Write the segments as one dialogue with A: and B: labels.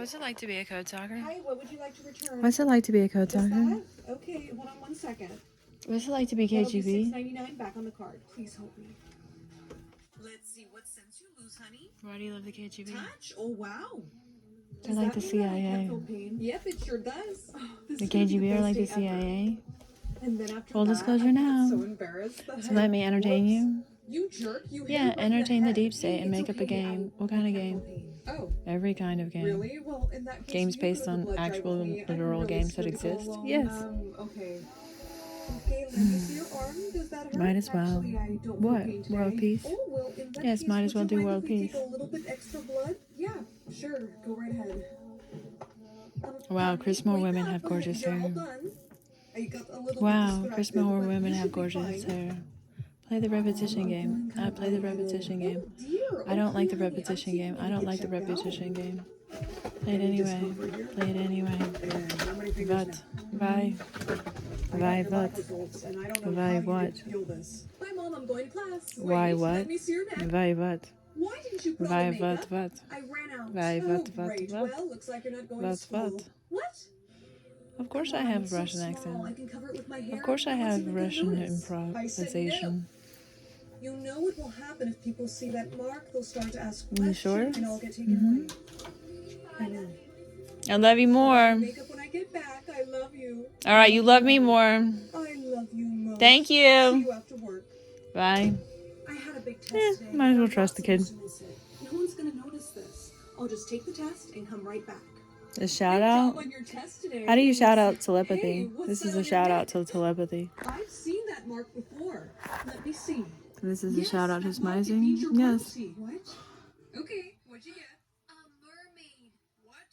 A: What's it like to be a code talker?
B: Hi, what would you like to return?
A: What's it like to be a code
B: Just
A: talker?
B: that? Okay, hold on 1 second.
A: What's it like to be
B: That'll be
A: KGB?
B: $6.99 back on the card. Please help me. Let's see what sense you lose, honey.
A: Why do you love the KGB?
B: Touch? Oh, wow.
A: They're like the CIA.
B: Yep, it sure does. Oh,
A: The KGB are like the CIA.
B: And then after
A: Full disclosure now.
B: so embarrassed.
A: So let me entertain you.
B: You jerk, you
A: Yeah, entertain the deep state and make up a game. What kind of game?
B: Oh,
A: Every kind of game.
B: really? Well, in that case,
A: Games based on actual literal games that exist? Yes.
B: Okay. Okay, let me see your arm. Does that hurt?
A: Might as well.
B: Actually, I don't
A: What?
B: feel pain today.
A: World peace?
B: Oh, well, in that
A: Yes,
B: case,
A: might as well
B: would you
A: do
B: mind
A: world
B: if we
A: peace.
B: take a little bit extra blood? Yeah, sure. Go right ahead.
A: Wow, Chris Moore women have gorgeous hair. Wow, Chris Moore women have gorgeous hair. Play the repetition game. I play the repetition game. I don't like the repetition game. I don't like the repetition game. Play it anyway. Play it anyway. What? Why? Why what? Why what?
B: Bye, Mom. I'm going to class.
A: Why
B: Wait,
A: what?
B: let me see your neck.
A: Why what?
B: Why didn't you put
A: Why
B: on the makeup?
A: what?
B: I ran out.
A: Why what
B: Oh, great.
A: what?
B: Well, looks like you're not going to
A: What
B: school.
A: what?
B: What?
A: Of course I
B: Come on,
A: have
B: it's
A: a
B: so
A: Russian
B: small.
A: accent.
B: I can cover it with my hair.
A: Of course I
B: No one's
A: have
B: even gonna
A: Russian
B: notice. I said
A: improvisation.
B: no. You know what will happen if people see that mark? They'll start to ask
A: You
B: questions
A: sure?
B: and I'll get taken away. I know.
A: I love you more.
B: Make up when I get back. I love you.
A: Alright, you love me more.
B: I love you most.
A: Thank
B: See
A: you.
B: you after work.
A: Bye.
B: I had a big test today.
A: Might as well
B: I'm
A: trust the
B: not
A: kid.
B: supposed to miss it. No one's gonna notice this. I'll just take the test and come right back.
A: A shout
B: Good
A: out?
B: job on your test today.
A: How do you shout out
B: Hey,
A: telepathy?
B: what's
A: This
B: that
A: is
B: on
A: a
B: your
A: shout
B: neck?
A: out to telepathy.
B: I've seen that mark before. Let me see.
A: This is a
B: Yes,
A: shout out to
B: that mark, it means
A: smizing?
B: you're
A: Yes.
B: royalty. What? Okay, what'd you get? A mermaid. What?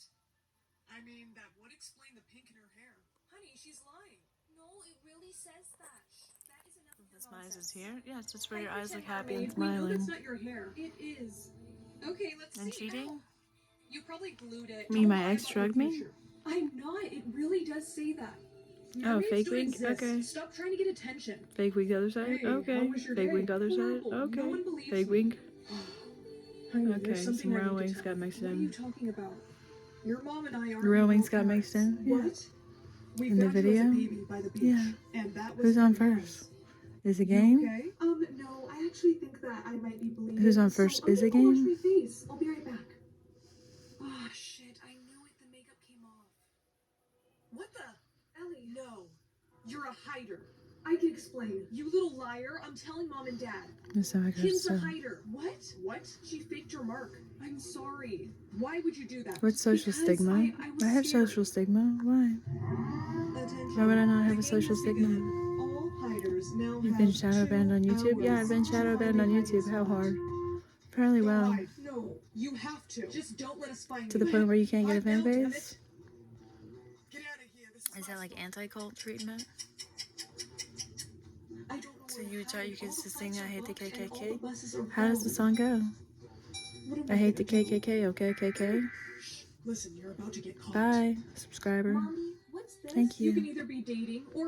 B: I mean, that would explain the pink in her hair. Honey, she's lying.
C: No, it really says that. That is enough
A: The
C: nonsense.
A: smize is here? Yeah, it's just where your eyes look
B: Pretend
A: happy and
B: mermaid. We know
A: smiling.
B: that's not your hair. It is. Okay, let's
A: And
B: see.
A: cheating?
B: You probably glued it.
A: Me,
B: Don't
A: my
B: lie
A: ex
B: about
A: drugged
B: your
A: me?
B: future. I'm not. It really does say that.
A: Oh,
B: Mermaids
A: fake
B: don't
A: wig?
B: exist.
A: Okay.
B: Stop trying to get attention.
A: Fake wig the other side?
B: Hey, how
A: Okay.
B: was your
A: Fake
B: day?
A: wig the other side?
B: Horrible. No
A: Okay.
B: one believes
A: Fake
B: me.
A: wig?
B: Honey,
A: Okay,
B: there's something
A: some
B: I
A: royal
B: need to
A: wings
B: tell
A: got
B: you.
A: mixed
B: What are
A: in.
B: you talking about? Your mom and I aren't
A: Royal wings
B: normal
A: got mixed in?
B: parents.
A: Yeah.
B: What? We
A: In the
B: found you as a
A: video?
B: baby by the beach,
A: Yeah.
B: and that was
A: Who's on
B: very
A: first?
B: nice.
A: Is it
B: You
A: game?
B: okay? No, I actually think that I might be bleeding.
A: Who's on
B: so
A: first?
B: I'm
A: Is
B: gonna
A: it
B: go wash
A: game?
B: my face. I'll be right back. Ah, shit, I knew it. The makeup came off. What the? Ellie, no. You're a hider. I can explain. You little liar. I'm telling Mom and Dad.
A: That's so
B: Kim's a
A: aggressive.
B: hider. What? What? She faked your mark. I'm sorry. Why would you do that?
A: What's social
B: Because
A: stigma?
B: I was
A: I have
B: scared.
A: social stigma. Why?
B: Attention.
A: Why would I not
B: The
A: have a
B: game
A: social
B: has
A: stigma?
B: begun. All hiders now
A: You've been
B: have
A: shadow banned on
B: 2
A: YouTube? Yeah, I've been
B: hours
A: shadow
B: to
A: banned
B: find
A: on
B: a
A: YouTube.
B: hiding
A: How
B: spot.
A: hard? Fairly
B: Don't
A: well.
B: hide. No, you have to. Just don't let us find
A: To
B: you.
A: the point where you can't get a
B: Hide
A: fan
B: now, damn
A: base?
B: it. Get out of here. This
A: Is that like anti-cult treatment?
B: I don't know
A: So
B: where
A: you
B: you're
A: tell your
B: hiding.
A: kids
B: All
A: to
B: the
A: sing
B: flights
A: I
B: are
A: hate the
B: booked and all
A: KKK?
B: the buses are
A: How does the
B: full.
A: song go?
B: What am
A: I hate the
B: gonna do?
A: KKK, okay, KK?
B: Shh. Listen, you're about to get caught.
A: Bye, subscriber.
B: Mommy, what's this?
A: Thank
B: You
A: you.
B: can either be dating or